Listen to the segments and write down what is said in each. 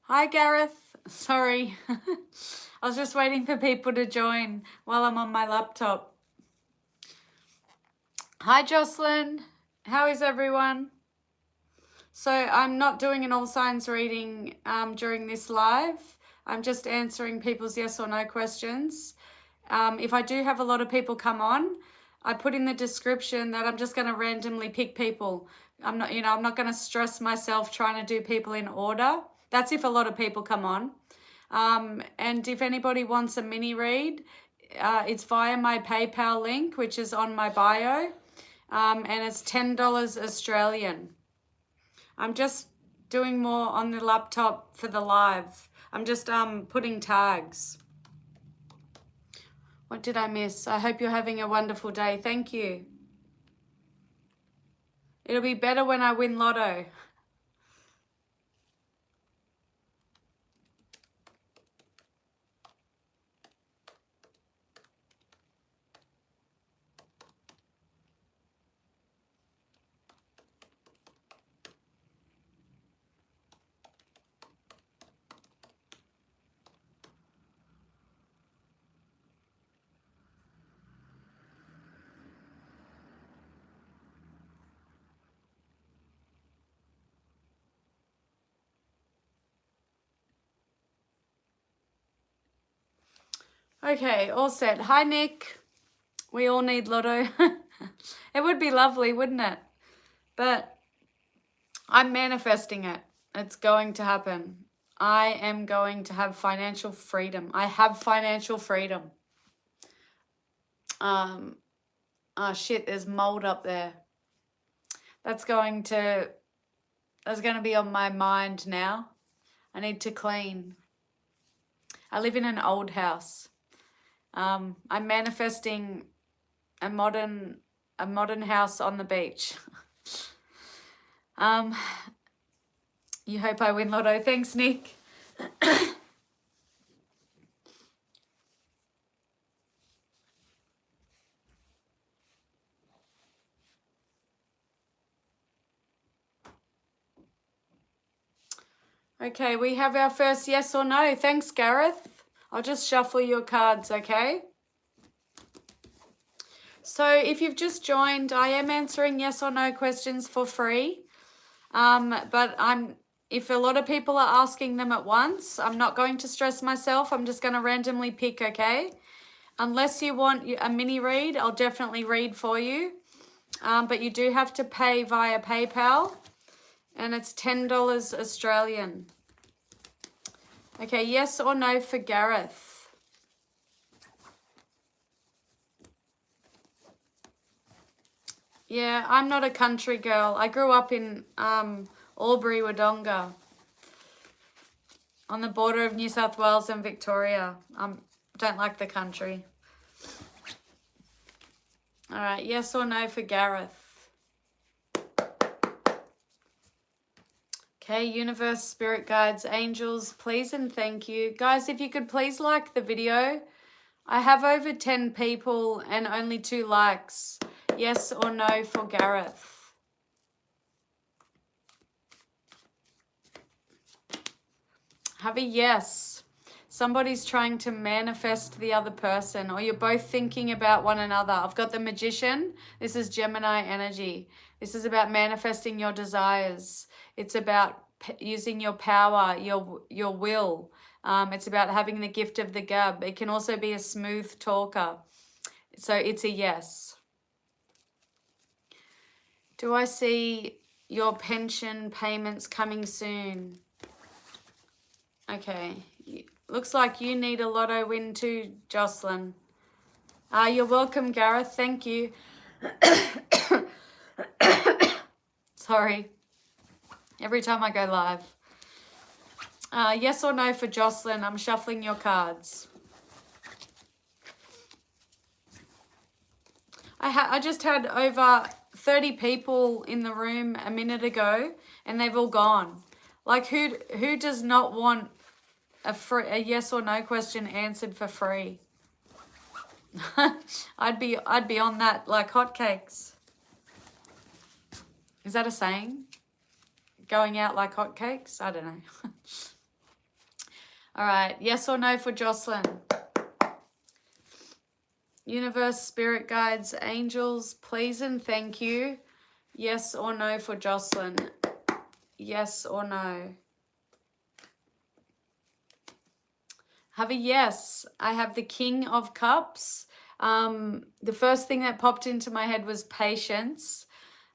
Hi, Gareth. Sorry. I was just waiting for people to join while I'm on my laptop. Hi, Jocelyn. How is everyone? So I'm not doing an all signs reading during this live. I'm just answering people's yes or no questions. If I do have a lot of people come on, I put in the description that I'm just going to randomly pick people. I'm not going to stress myself trying to do people in order. That's if a lot of people come on. And if anybody wants a mini read, it's via my PayPal link, which is on my bio, and it's $10 Australian. I'm just doing more on the laptop for the live. I'm just putting tags. What did I miss? I hope you're having a wonderful day. Thank you. It'll be better when I win lotto. Okay, all set. Hi, Nick. We all need lotto. It would be lovely, wouldn't it? But I'm manifesting it. It's going to happen. I am going to have financial freedom. I have financial freedom. Oh shit, there's mold up there. That's going to be on my mind now. I need to clean. I live in an old house. I'm manifesting a modern house on the beach. You hope I win lotto. Thanks, Nick. Okay, we have our first yes or no. Thanks, Gareth. I'll just shuffle your cards, okay? So if you've just joined, I am answering yes or no questions for free. But if a lot of people are asking them at once, I'm not going to stress myself. I'm just going to randomly pick, okay? Unless you want a mini read, I'll definitely read for you. But you do have to pay via PayPal, and it's $10 Australian. Okay, yes or no for Gareth? Yeah, I'm not a country girl. I grew up in Albury, Wodonga, on the border of New South Wales and Victoria. Don't like the country. All right, yes or no for Gareth? Okay, universe, spirit guides, angels, please and thank you. Guys, if you could please like the video. I have over 10 people and only 2 likes. Yes or no for Gareth? Have a yes. Somebody's trying to manifest the other person, or you're both thinking about one another. I've got the Magician. This is Gemini energy. This is about manifesting your desires. It's about using your power, your will. It's about having the gift of the gab. It can also be a smooth talker. So it's a yes. Do I see your pension payments coming soon? Okay. Looks like you need a lotto win too, Jocelyn. You're welcome, Gareth. Thank you. Sorry. Every time I go live. Yes or no for Jocelyn? I'm shuffling your cards. I just had over 30 people in the room a minute ago, and they've all gone. Like, who does not want a yes or no question answered for free? I'd be on that like hotcakes. Is that a saying? Going out like hotcakes? I don't know. All right, yes or no for Jocelyn? Universe, spirit guides, angels, please and thank you. Yes or no for Jocelyn? Yes or no? Have a yes. I have the King of Cups. The first thing that popped into my head was patience.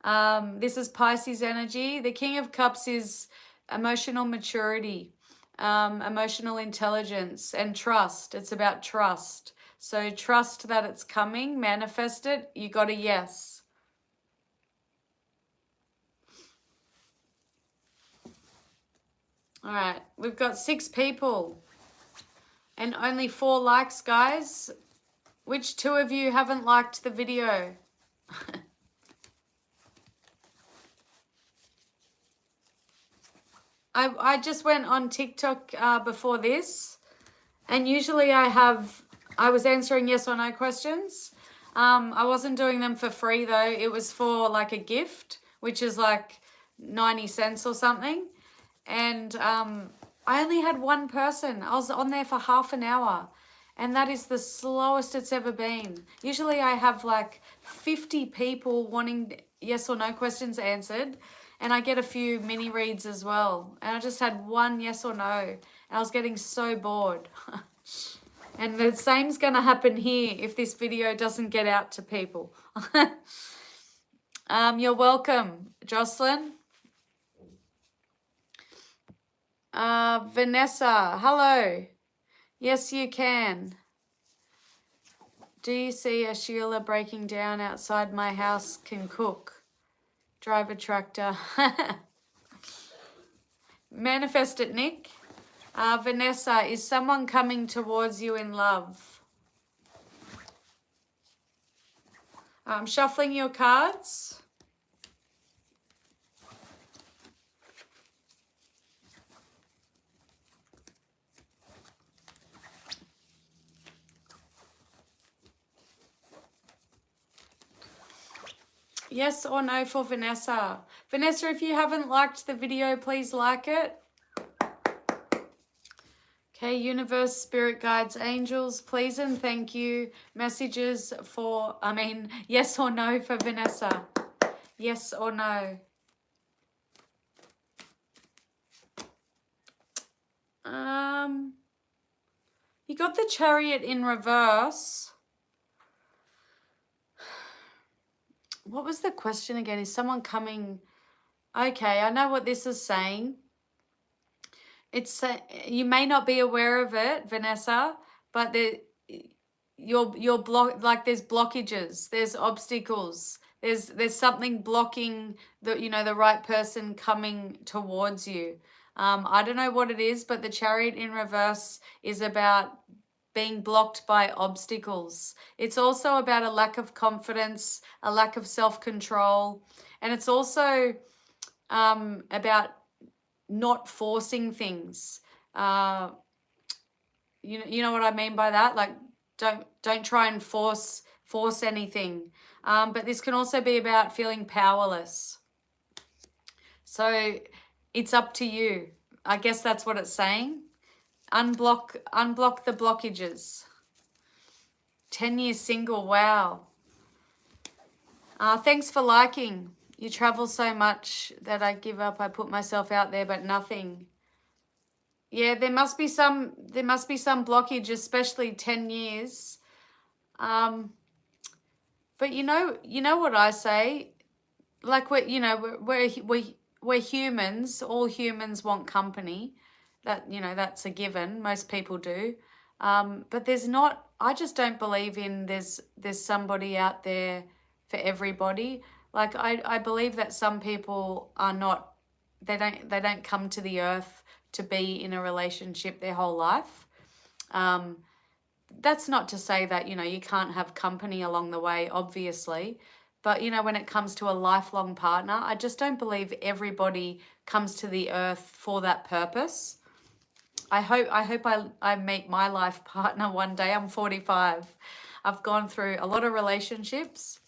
This is Pisces energy. The King of Cups is emotional maturity, emotional intelligence, and trust. It's about trust. So trust that it's coming, manifest it. You got a yes. All right, we've got 6 people and only 4 likes, guys. Which 2 of you haven't liked the video? I just went on TikTok before this, and usually I was answering yes or no questions. I wasn't doing them for free though. It was for like a gift, which is like 90 cents or something. And I only had 1 person. I was on there for half an hour. And that is the slowest it's ever been. Usually I have like 50 people wanting yes or no questions answered. And I get a few mini reads as well. And I just had 1 yes or no. And I was getting so bored. And the same's going to happen here if this video doesn't get out to people. You're welcome, Jocelyn. Vanessa, hello. Yes, you can. Do you see a Sheila breaking down outside my house can cook? Drive a tractor. Manifest it, Nick. Vanessa, is someone coming towards you in love? I'm shuffling your cards. Yes or no for Vanessa? Vanessa, if you haven't liked the video, please like it. Okay, universe, spirit guides, angels, please and thank you. Messages for, yes or no for Vanessa? Yes or no? You got the Chariot in reverse. What was the question again? Is someone coming? Okay, I know what this is saying. It's you may not be aware of it, Vanessa, but you're block, like there's blockages, there's obstacles, there's something blocking the right person coming towards you. I don't know what it is, but the Chariot in reverse is about being blocked by obstacles. It's also about a lack of confidence, a lack of self-control, and it's also about not forcing things. You know what I mean by that? Like don't try and force anything. But this can also be about feeling powerless. So it's up to you. I guess that's what it's saying. Unblock the blockages. 10 years single, wow. Thanks for liking. You travel so much that I give up. I put myself out there, but nothing. Yeah, there must be some blockage, especially 10 years. But you know what I say? Like we're humans. All humans want company. That's a given. Most people do. But I just don't believe in there's somebody out there for everybody. Like I believe that some people are not, they don't come to the earth to be in a relationship their whole life. That's not to say that, you can't have company along the way, obviously. But, when it comes to a lifelong partner, I just don't believe everybody comes to the earth for that purpose. I hope I meet my life partner one day. I'm 45. I've gone through a lot of relationships.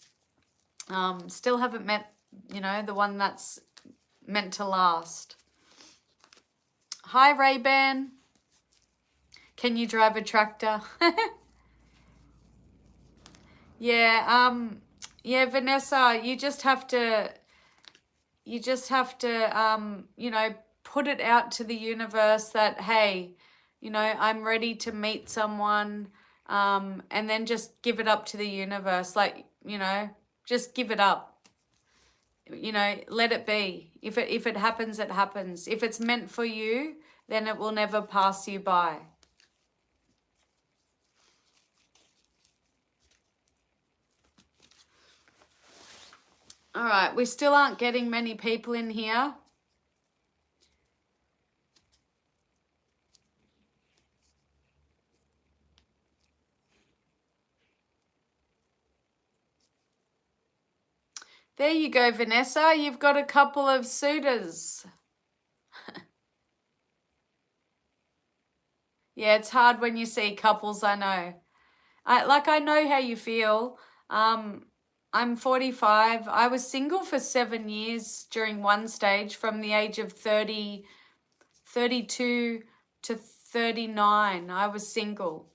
Still haven't met, the one that's meant to last. Hi, Ray-Ban. Can you drive a tractor? Yeah, yeah, Vanessa, you just have to, you know, put it out to the universe that, hey, you know, I'm ready to meet someone, and then just give it up to the universe. Like, you know, just give it up. You know, let it be. If it happens, it happens. If it's meant for you, then it will never pass you by. All right, we still aren't getting many people in here. There you go, Vanessa. You've got a couple of suitors. Yeah, it's hard when you see couples, I know. I know how you feel. I'm 45. I was single for 7 years during one stage from the age of 32 to 39. I was single.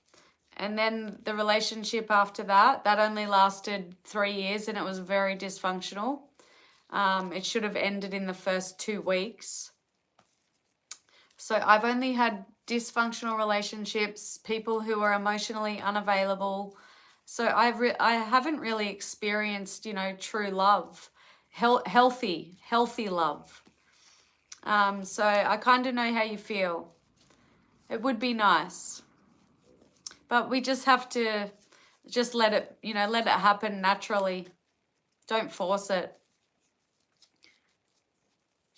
And then the relationship after that only lasted 3 years and it was very dysfunctional. It should have ended in the first 2 weeks. So I've only had dysfunctional relationships, people who are emotionally unavailable. So I haven't really experienced, you know, true love, healthy love. So I kind of know how you feel. It would be nice. But we just have to just let it, you know, let it happen naturally. Don't force it.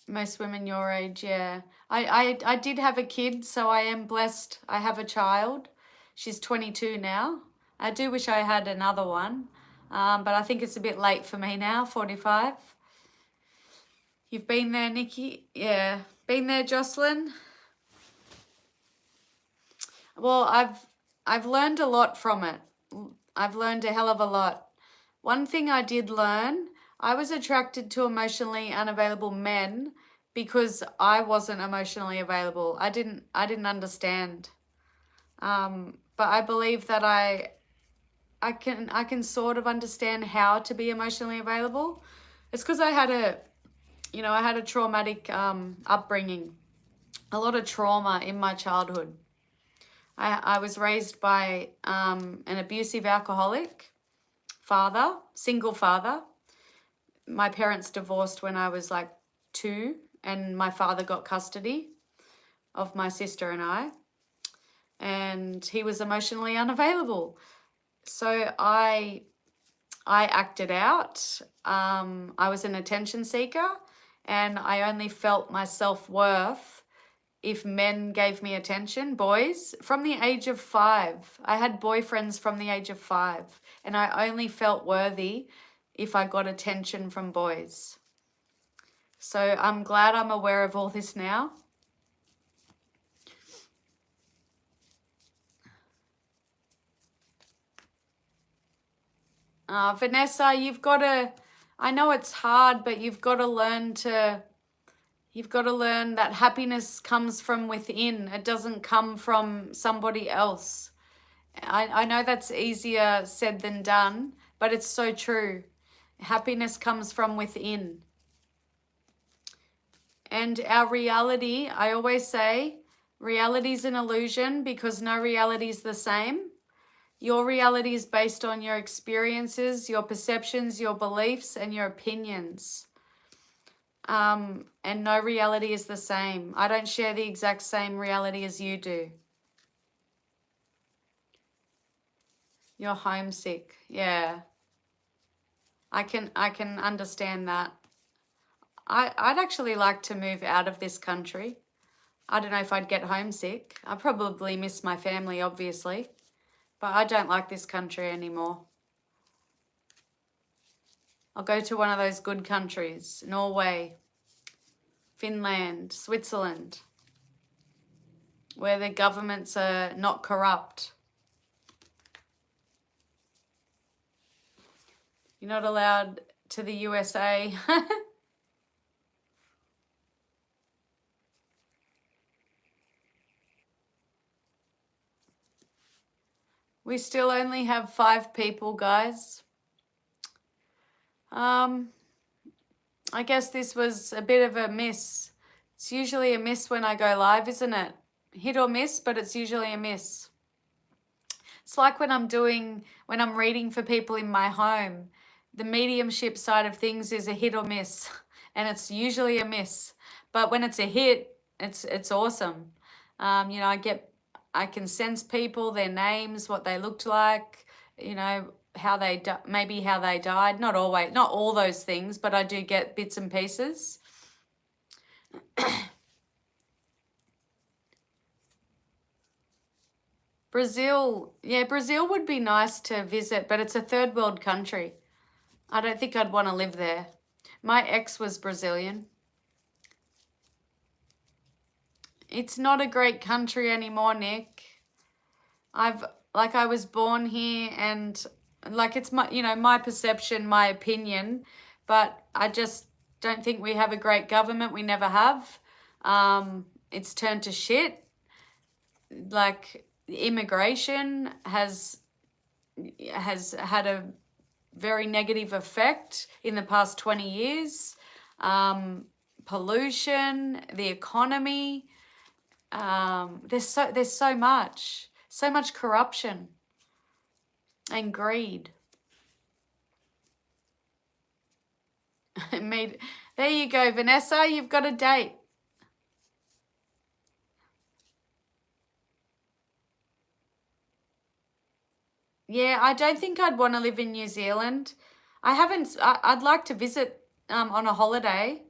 Most women your age, yeah. I did have a kid, so I am blessed. I have a child. She's 22 now. I do wish I had another one, but I think it's a bit late for me now, 45. You've been there, Nikki? Yeah. Been there, Jocelyn? Well, I've learned a lot from it. I've learned a hell of a lot. One thing I did learn, I was attracted to emotionally unavailable men because I wasn't emotionally available. I didn't understand. But I believe that I can sort of understand how to be emotionally available. It's because I had a traumatic upbringing, a lot of trauma in my childhood. I was raised by an abusive alcoholic father, single father. My parents divorced when I was like 2, and my father got custody of my sister and I. And he was emotionally unavailable. So I acted out. I was an attention seeker, and I only felt my self-worth if men gave me attention, boys, from the age of 5. I had boyfriends from the age of 5, and I only felt worthy if I got attention from boys. So I'm glad I'm aware of all this now. Vanessa, you've got to, I know it's hard, but you've got to learn that happiness comes from within. It doesn't come from somebody else. I know that's easier said than done, but it's so true. Happiness comes from within. And our reality, I always say, reality is an illusion because no reality is the same. Your reality is based on your experiences, your perceptions, your beliefs, and your opinions. And no reality is the same. I don't share the exact same reality as you do. You're homesick. Yeah. I can understand that. I'd actually like to move out of this country. I don't know if I'd get homesick. I probably miss my family, obviously. But I don't like this country anymore. I'll go to one of those good countries. Norway, Finland, Switzerland, where the governments are not corrupt. You're not allowed to the USA. We still only have 5 people, guys. I guess this was a bit of a miss. It's usually a miss when I go live, isn't it? Hit or miss, but it's usually a miss. It's like when I'm reading for people in my home. The mediumship side of things is a hit or miss, and it's usually a miss. But when it's a hit, it's awesome. You know, I can sense people, their names, what they looked like, you know, maybe how they died. Not always, not all those things, but I do get bits and pieces. Brazil, yeah, Brazil would be nice to visit, but it's a third world country. I don't think I'd want to live there. My ex was Brazilian. It's not a great country anymore, Nick. I was born here, and like it's my, you know, my perception, my opinion, but I just don't think we have a great government. We never have. It's turned to shit. Like immigration has had a very negative effect in the past 20 years. Pollution, the economy. There's so much corruption and greed. There you go, Vanessa, you've got a date. Yeah, I don't think I'd want to live in New Zealand. I'd like to visit on a holiday,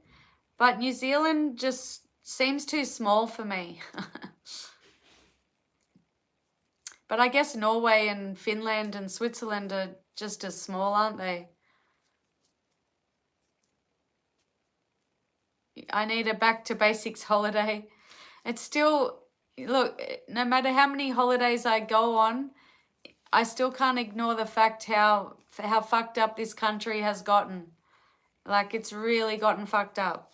but New Zealand just seems too small for me. But I guess Norway and Finland and Switzerland are just as small, aren't they? I need a back to basics holiday. It's still, look, no matter how many holidays I go on, I still can't ignore the fact how fucked up this country has gotten. Like, it's really gotten fucked up.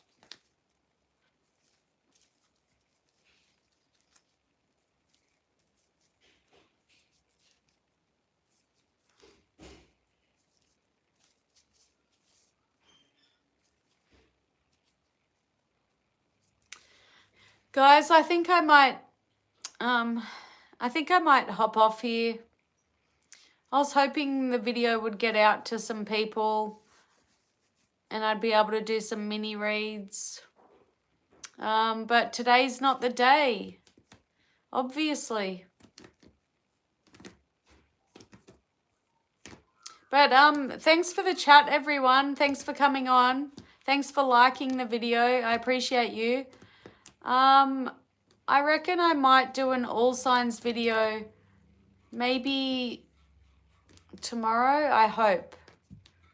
Guys, I think I might hop off here. I was hoping the video would get out to some people and I'd be able to do some mini reads. But today's not the day, obviously. But thanks for the chat, everyone. Thanks for coming on. Thanks for liking the video. I appreciate you. I reckon I might do an all signs video maybe tomorrow, I hope.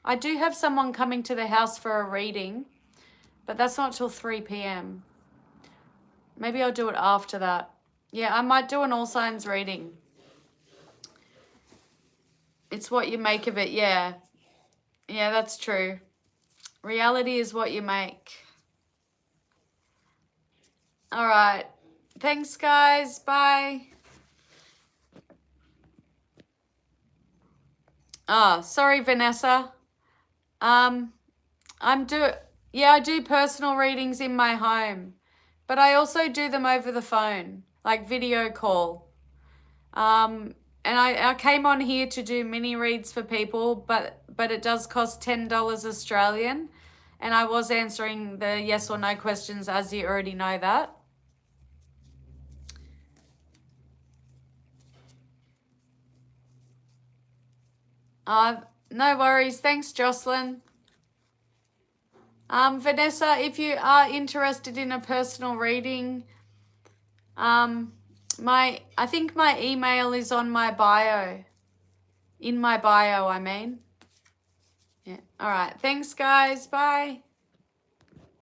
I do have someone coming to the house for a reading, but that's not till 3 p.m. Maybe I'll do it after that. Yeah, I might do an all signs reading. It's what you make of it, yeah. Yeah, that's true. Reality is what you make. All right. Thanks, guys. Bye. Oh, sorry, Vanessa. I do personal readings in my home, but I also do them over the phone, like video call. And I came on here to do mini reads for people, but it does cost $10 Australian, and I was answering the yes or no questions, as you already know that. No worries. Thanks, Jocelyn. Vanessa, if you are interested in a personal reading, I think my email is on my bio. In my bio, I mean. Yeah. All right. Thanks, guys. Bye.